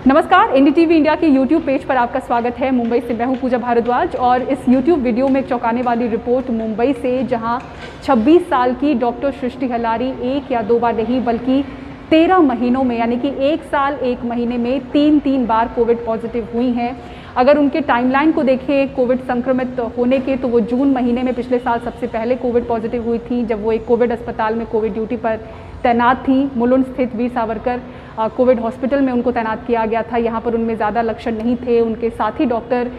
नमस्कार, NDTV India के YouTube page पर आपका स्वागत है। मुंबई से मैं हूं पूजा भारद्वाज और इस यूट्यूब वीडियो में एक चौंकाने वाली रिपोर्ट मुंबई से, जहां 26 साल की डॉक्टर सृष्टि हलारी एक या दो बार नहीं बल्कि 13 महीनों में, यानी कि 1 साल 1 महीने में 3 बार कोविड पॉजिटिव हुई हैं। अगर उनके टाइमलाइन को देखें कोविड संक्रमित होने के, तो वो जून महीने में पिछले साल सबसे पहले कोविड पॉजिटिव हुई थी, जब वो एक कोविड अस्पताल में कोविड ड्यूटी पर तैनात थी। मुलुंड स्थित वीर सावरकर कोविड हॉस्पिटल में उनको तैनात किया गया था। यहाँ पर उनमें ज़्यादा लक्षण नहीं थे। उनके साथी डॉक्टर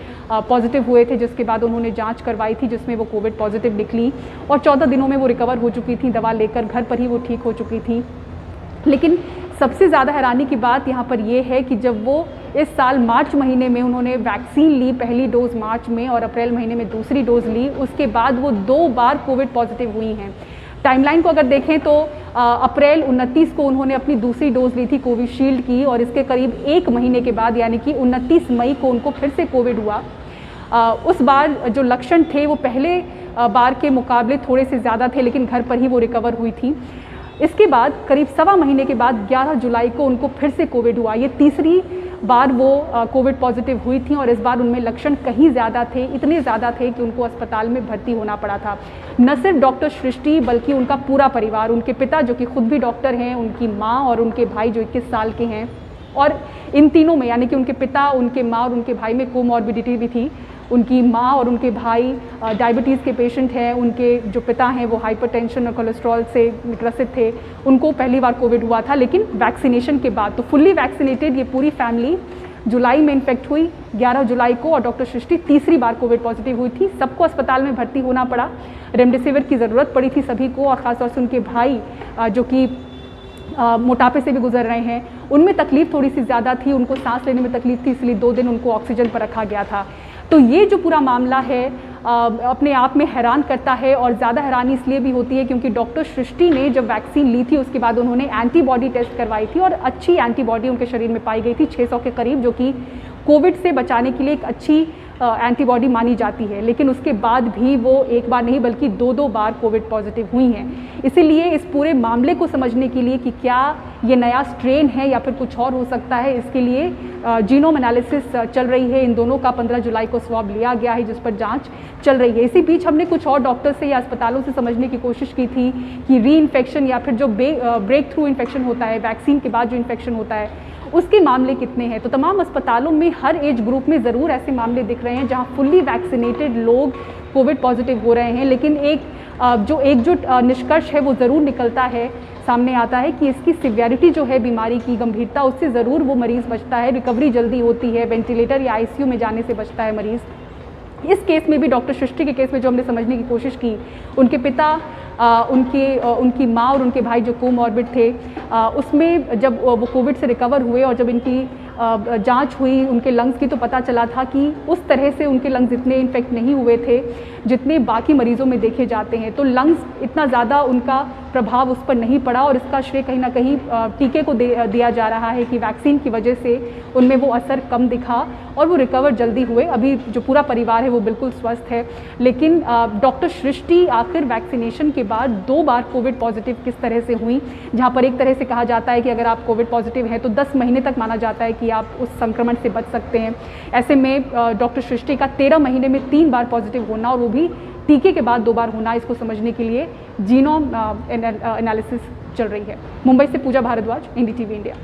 पॉजिटिव हुए थे, जिसके बाद उन्होंने जांच करवाई थी, जिसमें वो कोविड पॉजिटिव निकली और 14 दिनों में वो रिकवर हो चुकी थी। दवा लेकर घर पर ही वो ठीक हो चुकी थी। लेकिन सबसे ज़्यादा हैरानी की बात यहाँ पर ये है कि जब वो इस साल मार्च महीने में उन्होंने वैक्सीन ली, पहली डोज मार्च में और अप्रैल महीने में दूसरी डोज ली, उसके बाद वो 2 बार कोविड पॉजिटिव हुई हैं। टाइमलाइन को अगर देखें तो अप्रैल 29 को उन्होंने अपनी दूसरी डोज ली थी कोविशील्ड की, और इसके करीब 1 महीने के बाद यानी कि 29 मई को उनको फिर से कोविड हुआ। उस बार जो लक्षण थे वो पहले बार के मुकाबले थोड़े से ज़्यादा थे, लेकिन घर पर ही वो रिकवर हुई थी। इसके बाद करीब 1.25 महीने के बाद 11 जुलाई को उनको फिर से कोविड हुआ। ये तीसरी बार वो कोविड पॉजिटिव हुई थी और इस बार उनमें लक्षण कहीं ज़्यादा थे, इतने ज़्यादा थे कि उनको अस्पताल में भर्ती होना पड़ा था। न सिर्फ डॉक्टर सृष्टि बल्कि उनका पूरा परिवार, उनके पिता जो कि खुद भी डॉक्टर हैं, उनकी माँ और उनके भाई जो 21 साल के हैं, और इन तीनों में यानी कि उनके पिता, उनके माँ और उनके भाई में कोमॉर्बिडिटी भी थी। उनकी माँ और उनके भाई डायबिटीज़ के पेशेंट हैं। उनके जो पिता हैं वो हाइपरटेंशन और कोलेस्ट्रॉल से ग्रसित थे। उनको पहली बार कोविड हुआ था, लेकिन वैक्सीनेशन के बाद। तो फुल्ली वैक्सीनेटेड ये पूरी फैमिली जुलाई में इन्फेक्ट हुई 11 जुलाई को, और डॉक्टर सृष्टि तीसरी बार कोविड पॉजिटिव हुई थी। सबको अस्पताल में भर्ती होना पड़ा। रेमडेसिविर की ज़रूरत पड़ी थी सभी को, और ख़ासतौर से उनके भाई जो कि मोटापे से भी गुजर रहे हैं, उनमें तकलीफ़ थोड़ी सी ज़्यादा थी। उनको सांस लेने में तकलीफ थी, इसलिए 2 दिन उनको ऑक्सीजन पर रखा गया था। तो ये जो पूरा मामला है अपने आप में हैरान करता है, और ज़्यादा हैरानी इसलिए भी होती है क्योंकि डॉक्टर सृष्टि ने जब वैक्सीन ली थी उसके बाद उन्होंने एंटीबॉडी टेस्ट करवाई थी, और अच्छी एंटीबॉडी उनके शरीर में पाई गई थी 600 के करीब, जो कि कोविड से बचाने के लिए एक अच्छी एंटीबॉडी मानी जाती है। लेकिन उसके बाद भी वो 1 बार नहीं बल्कि 2 बार कोविड पॉजिटिव हुई हैं। इसीलिए इस पूरे मामले को समझने के लिए कि क्या ये नया स्ट्रेन है या फिर कुछ और हो सकता है, इसके लिए जीनोम एनालिसिस चल रही है। इन दोनों का 15 जुलाई को स्वैब लिया गया है, जिस पर जांच चल रही है। इसी बीच हमने कुछ और डॉक्टर से या अस्पतालों से समझने की कोशिश की थी कि री इन्फेक्शन या फिर जो ब्रेक थ्रू इन्फेक्शन होता है, वैक्सीन के बाद जो इन्फेक्शन होता है, उसके मामले कितने हैं। तो तमाम अस्पतालों में हर एज ग्रुप में ज़रूर ऐसे मामले दिख रहे हैं जहां फुल्ली वैक्सीनेटेड लोग कोविड पॉजिटिव हो रहे हैं। लेकिन एक निष्कर्ष है वो ज़रूर निकलता है, सामने आता है कि इसकी सिवियरिटी जो है, बीमारी की गंभीरता, उससे ज़रूर वो मरीज़ बचता है, रिकवरी जल्दी होती है, वेंटिलेटर या आईसीयू में जाने से बचता है मरीज़। इस केस में भी डॉक्टर सृष्टि के केस में जो हमने समझने की कोशिश की, उनके पिता, उनकी माँ और उनके भाई जो कोमॉर्बिड थे, उसमें जब वो कोविड से रिकवर हुए और जब इनकी जांच हुई उनके लंग्स की, तो पता चला था कि उस तरह से उनके लंग्स इतने इन्फेक्ट नहीं हुए थे जितने बाकी मरीज़ों में देखे जाते हैं। तो लंग्स इतना ज़्यादा उनका प्रभाव उस पर नहीं पड़ा, और इसका श्रेय कहीं ना कहीं टीके को दिया जा रहा है कि वैक्सीन की वजह से उनमें वो असर कम दिखा और वो रिकवर जल्दी हुए। अभी जो पूरा परिवार है वो बिल्कुल स्वस्थ है। लेकिन डॉक्टर सृष्टि आखिर वैक्सीनेशन के बाद 2 बार कोविड पॉजिटिव किस तरह से हुई, जहाँ पर एक तरह से कहा जाता है कि अगर आप कोविड पॉजिटिव हैं तो 10 महीने तक माना जाता है कि आप उस संक्रमण से बच सकते हैं। ऐसे में डॉक्टर सृष्टि का 13 महीने में 3 बार पॉजिटिव होना, और वो भी टीके के बाद 2 बार होना, इसको समझने के लिए जीनोम एनालिसिस चल रही है। मुंबई से पूजा भारद्वाज, एनडीटीवी इंडिया।